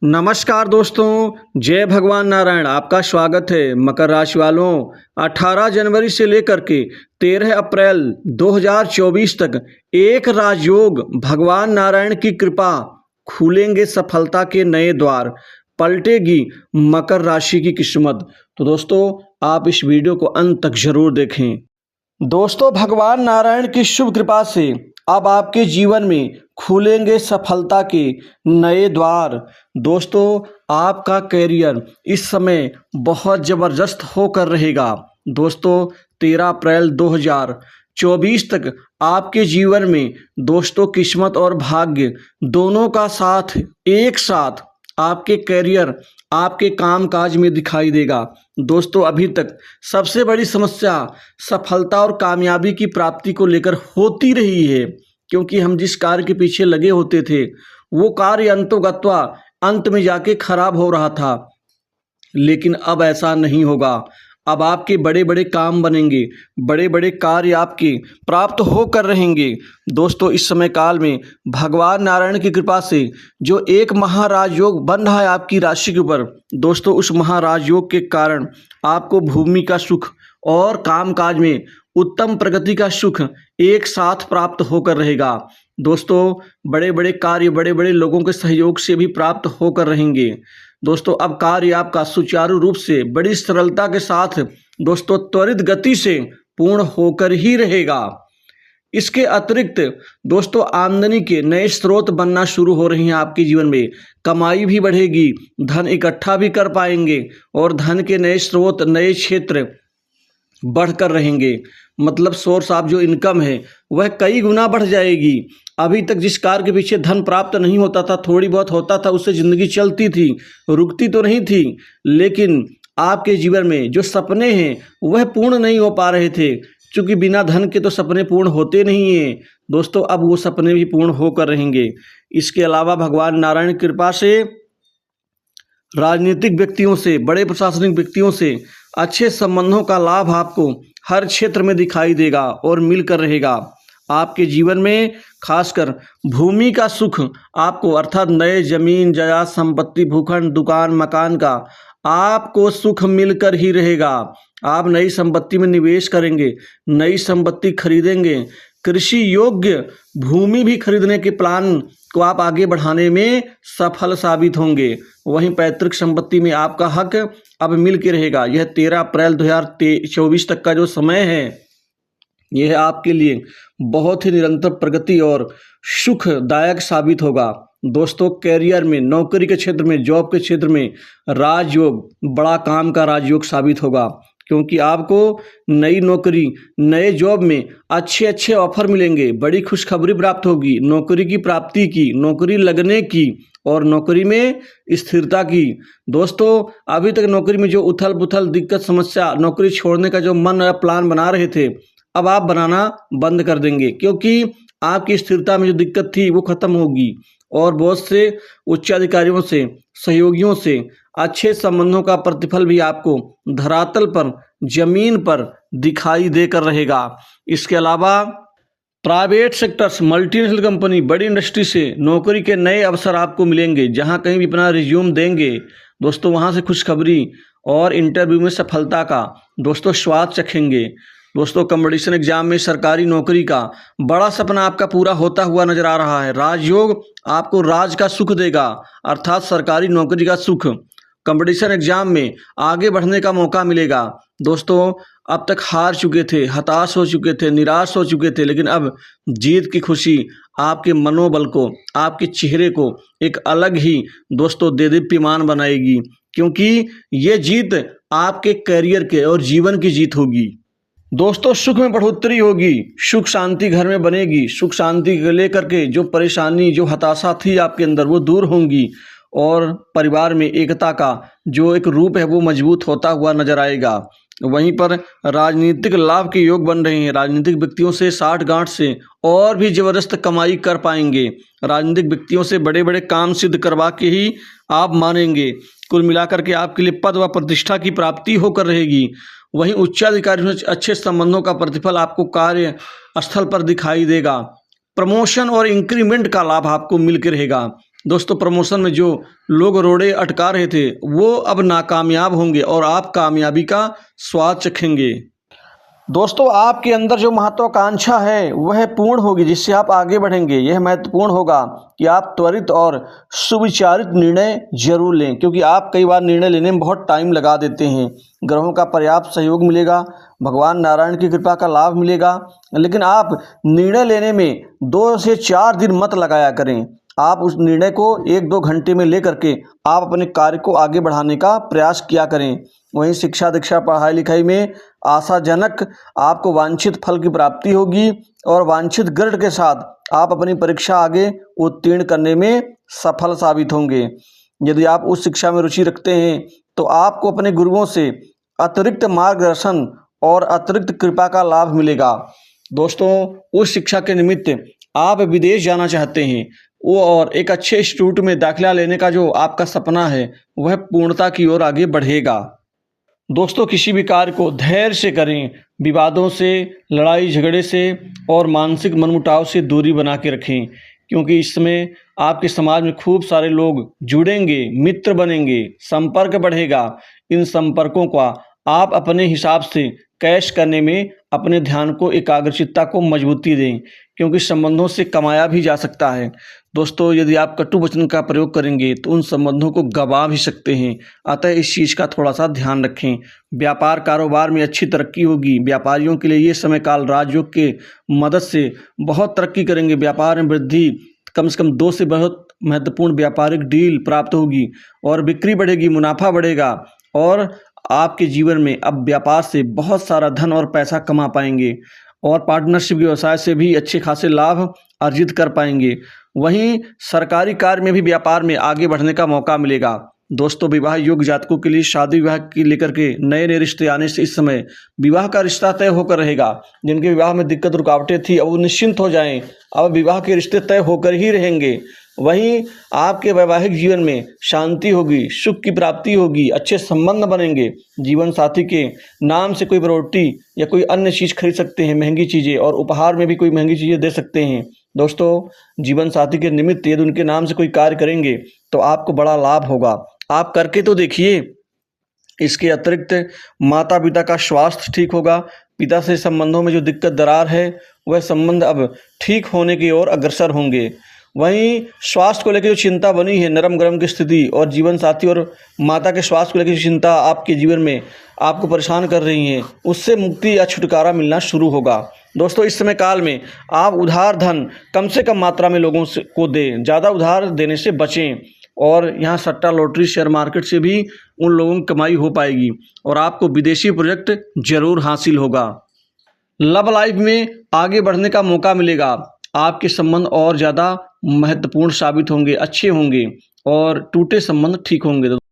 नमस्कार दोस्तों, जय भगवान नारायण। आपका स्वागत है। मकर राशि वालों, 18 जनवरी से लेकर के 13 अप्रैल 2024 तक एक राजयोग, भगवान नारायण की कृपा, खुलेंगे सफलता के नए द्वार, पलटेगी मकर राशि की किस्मत। तो दोस्तों, आप इस वीडियो को अंत तक जरूर देखें। दोस्तों, भगवान नारायण की शुभ कृपा से अब आपके जीवन में खुलेंगे सफलता के नए द्वार। दोस्तों, आपका करियर इस समय बहुत ज़बरदस्त होकर रहेगा। दोस्तों, 13 अप्रैल 2024 तक आपके जीवन में दोस्तों किस्मत और भाग्य दोनों का साथ एक साथ आपके करियर, आपके कामकाज में दिखाई देगा। दोस्तों, अभी तक सबसे बड़ी समस्या सफलता और कामयाबी की प्राप्ति को लेकर होती रही है, क्योंकि हम जिस कार्य के पीछे लगे होते थे वो कार्य अंतोगत्वा अंत में जाके खराब हो रहा था। लेकिन अब ऐसा नहीं होगा। अब आपके बड़े बड़े काम बनेंगे, बड़े बड़े कार्य आपके प्राप्त होकर रहेंगे। दोस्तों, इस समय काल में भगवान नारायण की कृपा से जो एक महाराज योग बन रहा है आपकी राशि के ऊपर, दोस्तों उस महाराज योग के कारण आपको भूमि का सुख और कामकाज में उत्तम प्रगति का सुख एक साथ प्राप्त होकर रहेगा। दोस्तों, बड़े बड़े कार्य बड़े बड़े लोगों के सहयोग से भी प्राप्त होकर रहेंगे। दोस्तों, अब कार्य आपका सुचारू रूप से बड़ी सरलता के साथ दोस्तों त्वरित गति से पूर्ण होकर ही रहेगा। इसके अतिरिक्त दोस्तों आमदनी के नए स्रोत बनना शुरू हो रही हैं आपके जीवन में। कमाई भी बढ़ेगी, धन इकट्ठा भी कर पाएंगे और धन के नए स्रोत, नए क्षेत्र बढ़कर रहेंगे। मतलब सोर्स ऑफ जो इनकम है वह कई गुना बढ़ जाएगी। अभी तक जिस कार्य के पीछे धन प्राप्त नहीं होता था, थोड़ी बहुत होता था, उससे ज़िंदगी चलती थी, रुकती तो नहीं थी, लेकिन आपके जीवन में जो सपने हैं वह पूर्ण नहीं हो पा रहे थे, क्योंकि बिना धन के तो सपने पूर्ण होते नहीं हैं। दोस्तों, अब वो सपने भी पूर्ण होकर रहेंगे। इसके अलावा भगवान नारायण की कृपा से राजनीतिक व्यक्तियों से, बड़े प्रशासनिक व्यक्तियों से अच्छे संबंधों का लाभ आपको हर क्षेत्र में दिखाई देगा और मिलकर रहेगा। आपके जीवन में खासकर भूमि का सुख आपको, अर्थात नए जमीन जायदाद संपत्ति भूखंड दुकान मकान का आपको सुख मिलकर ही रहेगा। आप नई संपत्ति में निवेश करेंगे, नई संपत्ति खरीदेंगे, कृषि योग्य भूमि भी खरीदने के प्लान को आप आगे बढ़ाने में सफल साबित होंगे। वहीं पैतृक संपत्ति में आपका हक अब मिल के रहेगा। यह 13 अप्रैल 2024 तक का जो समय है, यह आपके लिए बहुत ही निरंतर प्रगति और सुखदायक साबित होगा। दोस्तों, कैरियर में, नौकरी के क्षेत्र में, जॉब के क्षेत्र में राजयोग, बड़ा काम का राजयोग साबित होगा, क्योंकि आपको नई नौकरी, नए जॉब में अच्छे अच्छे ऑफर मिलेंगे, बड़ी खुशखबरी प्राप्त होगी, नौकरी की प्राप्ति की, नौकरी लगने की और नौकरी में स्थिरता की। दोस्तों, अभी तक नौकरी में जो उथल पुथल, दिक्कत, समस्या, नौकरी छोड़ने का जो मन या प्लान बना रहे थे, अब आप बनाना बंद कर देंगे, क्योंकि आपकी स्थिरता में जो दिक्कत थी वो खत्म होगी और बहुत से उच्च अधिकारियों से, सहयोगियों से अच्छे संबंधों का प्रतिफल भी आपको धरातल पर, जमीन पर दिखाई देकर रहेगा। इसके अलावा प्राइवेट सेक्टर्स, मल्टीनेशनल कंपनी, बड़ी इंडस्ट्री से नौकरी के नए अवसर आपको मिलेंगे। जहां कहीं भी अपना रिज्यूम देंगे दोस्तों, वहां से खुशखबरी और इंटरव्यू में सफलता का दोस्तों स्वाद चखेंगे। दोस्तों, कंपटीशन एग्जाम में सरकारी नौकरी का बड़ा सपना आपका पूरा होता हुआ नजर आ रहा है। राजयोग आपको राज का सुख देगा, अर्थात सरकारी नौकरी का सुख। कंपटीशन एग्जाम में आगे बढ़ने का मौका मिलेगा। दोस्तों, अब तक हार चुके थे, हताश हो चुके थे, निराश हो चुके थे, लेकिन अब जीत की खुशी आपके मनोबल को, आपके चेहरे को एक अलग ही दोस्तों देदीप्यमान बनाएगी, क्योंकि ये जीत आपके करियर के और जीवन की जीत होगी। दोस्तों, सुख में बढ़ोतरी होगी, सुख शांति घर में बनेगी। सुख शांति को लेकर के जो परेशानी, जो हताशा थी आपके अंदर, वो दूर होंगी और परिवार में एकता का जो एक रूप है वो मजबूत होता हुआ नजर आएगा। वहीं पर राजनीतिक लाभ के योग बन रहे हैं। राजनीतिक व्यक्तियों से, साठ गांठ से और भी जबरदस्त कमाई कर पाएंगे। राजनीतिक व्यक्तियों से बड़े बड़े काम सिद्ध करवा के ही आप मानेंगे। कुल मिलाकर के आपके लिए पद व प्रतिष्ठा की प्राप्ति होकर रहेगी। वहीं उच्चाधिकारियों से अच्छे संबंधों का प्रतिफल आपको कार्य स्थल पर दिखाई देगा। प्रमोशन और इंक्रीमेंट का लाभ आपको मिल के रहेगा। दोस्तों प्रमोशन में जो लोग रोड़े अटका रहे थे वो अब नाकामयाब होंगे और आप कामयाबी का स्वाद चखेंगे। दोस्तों आपके अंदर जो महत्वाकांक्षा है वह पूर्ण होगी, जिससे आप आगे बढ़ेंगे। यह महत्वपूर्ण होगा कि आप त्वरित और सुविचारित निर्णय जरूर लें, क्योंकि आप कई बार निर्णय लेने में बहुत टाइम लगा देते हैं। ग्रहों का पर्याप्त सहयोग मिलेगा, भगवान नारायण की कृपा का लाभ मिलेगा, लेकिन आप निर्णय लेने में 2 से 4 दिन मत लगाया करें। आप उस निर्णय को 1-2 घंटे में लेकर के आप अपने कार्य को आगे बढ़ाने का प्रयास किया करें। वहीं शिक्षा दीक्षा पढ़ाई लिखाई में आशाजनक आपको वांछित फल की प्राप्ति होगी और वांछित ग्रेड के साथ आप अपनी परीक्षा आगे उत्तीर्ण करने में सफल साबित होंगे। यदि आप उस शिक्षा में रुचि रखते हैं तो आपको अपने गुरुओं से अतिरिक्त मार्गदर्शन और अतिरिक्त कृपा का लाभ मिलेगा। दोस्तों उस शिक्षा के निमित्त आप विदेश जाना चाहते हैं वो और एक अच्छे इंस्टीट्यूट में दाखिला लेने का जो आपका सपना है वह पूर्णता की ओर आगे बढ़ेगा। दोस्तों किसी भी कार्य को धैर्य से करें, विवादों से, लड़ाई झगड़े से और मानसिक मनमुटाव से दूरी बना के रखें, क्योंकि इसमें आपके समाज में खूब सारे लोग जुड़ेंगे, मित्र बनेंगे, संपर्क बढ़ेगा। इन संपर्कों का आप अपने हिसाब से कैश करने में अपने ध्यान को, एकाग्रचित्ता को मजबूती दें, क्योंकि संबंधों से कमाया भी जा सकता है। दोस्तों यदि आप कटु वचन का प्रयोग करेंगे तो उन संबंधों को गंवा भी सकते हैं, अतः इस चीज़ का थोड़ा सा ध्यान रखें। व्यापार कारोबार में अच्छी तरक्की होगी। व्यापारियों के लिए ये समय काल राजयोग के मदद से बहुत तरक्की करेंगे। व्यापार में वृद्धि, कम से कम 2 से बहुत महत्वपूर्ण व्यापारिक डील प्राप्त होगी और बिक्री बढ़ेगी, मुनाफा बढ़ेगा और आपके जीवन में अब व्यापार से बहुत सारा धन और पैसा कमा पाएंगे और पार्टनरशिप व्यवसाय से भी अच्छे खासे लाभ अर्जित कर पाएंगे। वहीं सरकारी कार्य में भी व्यापार में आगे बढ़ने का मौका मिलेगा। दोस्तों विवाह योग्य जातकों के लिए शादी विवाह की लेकर के नए नए रिश्ते आने से इस समय विवाह का रिश्ता तय होकर रहेगा। जिनके विवाह में दिक्कत रुकावटें थी अब वो निश्चिंत हो जाएं, अब विवाह के रिश्ते तय होकर ही रहेंगे। वहीं आपके वैवाहिक जीवन में शांति होगी, सुख की प्राप्ति होगी, अच्छे संबंध बनेंगे। जीवन साथी के नाम से कोई प्रॉपर्टी या कोई अन्य चीज़ खरीद सकते हैं, महंगी चीज़ें, और उपहार में भी कोई महंगी चीज़ें दे सकते हैं। दोस्तों जीवन साथी के निमित्त यदि उनके नाम से कोई कार्य करेंगे तो आपको बड़ा लाभ होगा। आप करके तो देखिए। इसके अतिरिक्त माता पिता का स्वास्थ्य ठीक होगा। पिता से संबंधों में जो दिक्कत दरार है वह संबंध अब ठीक होने की ओर अग्रसर होंगे। वहीं स्वास्थ्य को लेकर जो चिंता बनी है, नरम गरम की स्थिति और जीवन साथी और माता के स्वास्थ्य को लेकर जो चिंता आपके जीवन में आपको परेशान कर रही है, उससे मुक्ति या छुटकारा मिलना शुरू होगा। दोस्तों इस समय काल में आप उधार धन कम से कम मात्रा में लोगों से को दें, ज़्यादा उधार देने से बचें। और यहाँ सट्टा, लॉटरी, शेयर मार्केट से भी उन लोगों की कमाई हो पाएगी और आपको विदेशी प्रोजेक्ट जरूर हासिल होगा। लव लाइफ में आगे बढ़ने का मौका मिलेगा। आपके संबंध और ज़्यादा महत्वपूर्ण साबित होंगे, अच्छे होंगे और टूटे संबंध ठीक होंगे।